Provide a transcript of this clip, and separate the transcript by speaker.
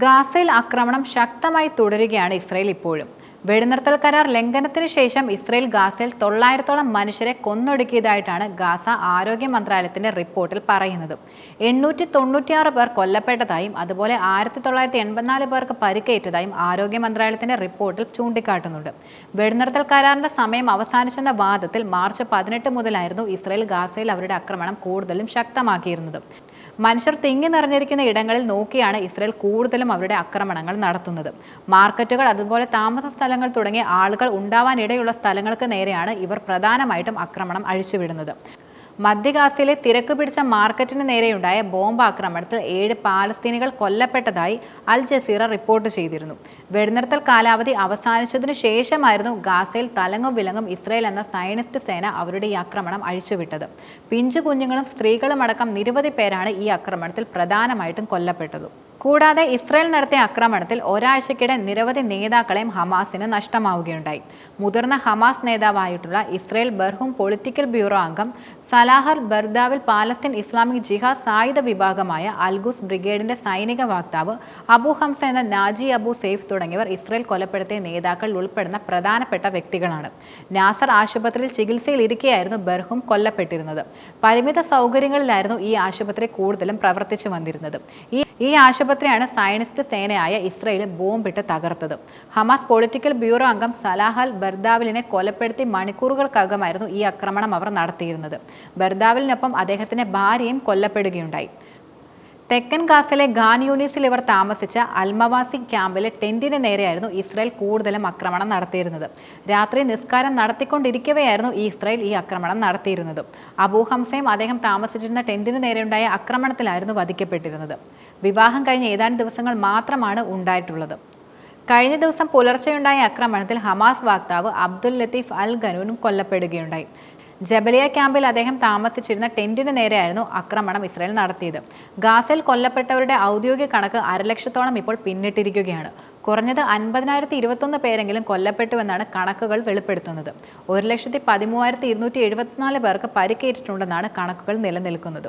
Speaker 1: ഗാസയിൽ ആക്രമണം ശക്തമായി തുടരുകയാണ് ഇസ്രയേൽ ഇപ്പോഴും. വെടിനിർത്തൽ കരാർ ലംഘനത്തിന് ശേഷം ഇസ്രയേൽ ഗാസയിൽ 900ഓളം മനുഷ്യരെ കൊന്നൊടുക്കിയതായിട്ടാണ് ഗാസ ആരോഗ്യ മന്ത്രാലയത്തിന്റെ റിപ്പോർട്ടിൽ പറയുന്നത്. 896 പേർ കൊല്ലപ്പെട്ടതായും അതുപോലെ 1984 പേർക്ക് പരിക്കേറ്റതായും ആരോഗ്യ മന്ത്രാലയത്തിന്റെ റിപ്പോർട്ടിൽ ചൂണ്ടിക്കാട്ടുന്നുണ്ട്. വെടിനിർത്തൽ കരാറിന്റെ സമയം അവസാനിച്ചെന്ന വാദത്തിൽ മാർച്ച് 18 മുതലായിരുന്നു ഇസ്രയേൽ ഗാസയിൽ അവരുടെ ആക്രമണം കൂടുതലും ശക്തമാക്കിയിരുന്നത്. മനുഷ്യർ തിങ്ങി നിറഞ്ഞിരിക്കുന്ന ഇടങ്ങളിൽ നോക്കിയാണ് ഇസ്രയേൽ കൂടുതലും അവരുടെ ആക്രമണങ്ങൾ നടത്തുന്നത്. മാർക്കറ്റുകൾ, അതുപോലെ താമസ സ്ഥലങ്ങൾ തുടങ്ങിയ ആളുകൾ ഉണ്ടാവാനിടയുള്ള സ്ഥലങ്ങൾക്ക് നേരെയാണ് ഇവർ പ്രധാനമായിട്ടും ആക്രമണം അഴിച്ചുവിടുന്നത്. മധ്യ ഗാസയിലെ തിരക്ക് പിടിച്ച മാർക്കറ്റിന് നേരെയുണ്ടായ ബോംബ് ആക്രമണത്തിൽ 7 പാലസ്തീനികൾ കൊല്ലപ്പെട്ടതായി അൽ ജസീറ റിപ്പോർട്ട് ചെയ്തിരുന്നു. വെടിനിർത്തൽ കാലാവധി അവസാനിച്ചതിനു ശേഷമായിരുന്നു ഗാസയിൽ തലങ്ങും വിലങ്ങും ഇസ്രയേൽ എന്ന സയനിസ്റ്റ് സേന അവരുടെ ഈ ആക്രമണം അഴിച്ചുവിട്ടത്. പിഞ്ചു കുഞ്ഞുങ്ങളും സ്ത്രീകളും അടക്കം നിരവധി പേരാണ് ഈ ആക്രമണത്തിൽ പ്രധാനമായിട്ടും കൊല്ലപ്പെട്ടത്. കൂടാതെ ഇസ്രയേൽ നടത്തിയ ആക്രമണത്തിൽ ഒരാഴ്ചക്കിടെ നിരവധി നേതാക്കളെയും ഹമാസിന് നഷ്ടമാവുകയുണ്ടായി. മുതിർന്ന ഹമാസ് നേതാവായിട്ടുള്ള ഇസ്രയേൽ ബർഹൂം പൊളിറ്റിക്കൽ ബ്യൂറോ അംഗം സലാഹർ ബർദാവിൽ, പാലസ്തീൻ ഇസ്ലാമിക് ജിഹാദ് സായുധ വിഭാഗമായ അൽഗുസ് ബ്രിഗേഡിന്റെ സൈനിക വക്താവ് അബു ഹംസ എന്ന നാജി അബു സെയ്ഫ് തുടങ്ങിയവർ ഇസ്രയേൽ കൊലപ്പെടുത്തിയ നേതാക്കൾ ഉൾപ്പെടുന്ന പ്രധാനപ്പെട്ട വ്യക്തികളാണ്. നാസർ ആശുപത്രിയിൽ ചികിത്സയിൽ ഇരിക്കെയായിരുന്നു ബർഹൂം കൊല്ലപ്പെട്ടിരുന്നത്. പരിമിത സൗകര്യങ്ങളിലായിരുന്നു ഈ ആശുപത്രി കൂടുതലും പ്രവർത്തിച്ചു വന്നിരുന്നത്. ഈ ആശുപത്രിയാണ് സയനിസ്റ്റ് സേനയായ ഇസ്രയേൽ ബോംബിട്ട് തകർത്തത്. ഹമാസ് പൊളിറ്റിക്കൽ ബ്യൂറോ അംഗം സലാഹൽ ബർദാവിലിനെ കൊലപ്പെടുത്തി മണിക്കൂറുകൾക്കകമായിരുന്നു ഈ ആക്രമണം അവർ നടത്തിയിരുന്നത്. ബർദാവിലിനൊപ്പം അദ്ദേഹത്തിന്റെ ഭാര്യയും കൊല്ലപ്പെടുകയുണ്ടായി. തെക്കൻ ഗാസയിലെ ഖാൻ യൂനിസിൽ ഇവർ താമസിച്ച അൽമവാസി ക്യാമ്പിലെ ടെന്റിന് നേരെയായിരുന്നു ഇസ്രയേൽ കൂടുതലും ആക്രമണം നടത്തിയിരുന്നത്. രാത്രി നിസ്കാരം നടത്തിക്കൊണ്ടിരിക്കവെയായിരുന്നു ഇസ്രയേൽ ഈ ആക്രമണം നടത്തിയിരുന്നത്. അബൂ ഹംസയും അദ്ദേഹം താമസിച്ചിരുന്ന ടെന്റിന് നേരെയുണ്ടായ ആക്രമണത്തിലായിരുന്നു വധിക്കപ്പെട്ടിരുന്നത്. വിവാഹം കഴിഞ്ഞ് ഏതാനും ദിവസങ്ങൾ മാത്രമാണ് ഉണ്ടായിട്ടുള്ളത്. കഴിഞ്ഞ ദിവസം പുലർച്ചെയുണ്ടായ ആക്രമണത്തിൽ ഹമാസ് വക്താവ് അബ്ദുൽ ലത്തീഫ് അൽ ഗനൂനും കൊല്ലപ്പെടുകയുണ്ടായി. ജബലിയ ക്യാമ്പിൽ അദ്ദേഹം താമസിച്ചിരുന്ന ടെന്റിന് നേരെയായിരുന്നു ആക്രമണം ഇസ്രയേൽ നടത്തിയത്. ഗാസയിൽ കൊല്ലപ്പെട്ടവരുടെ ഔദ്യോഗിക കണക്ക് 1,00,000-ഓളം ഇപ്പോൾ പിന്നിട്ടിരിക്കുകയാണ്. കുറഞ്ഞത് 50,021 പേരെങ്കിലും കൊല്ലപ്പെട്ടുവെന്നാണ് കണക്കുകൾ വെളിപ്പെടുത്തുന്നത്. 1,13,274 പേർക്ക് പരിക്കേറ്റിട്ടുണ്ടെന്നാണ് കണക്കുകൾ നിലനിൽക്കുന്നത്.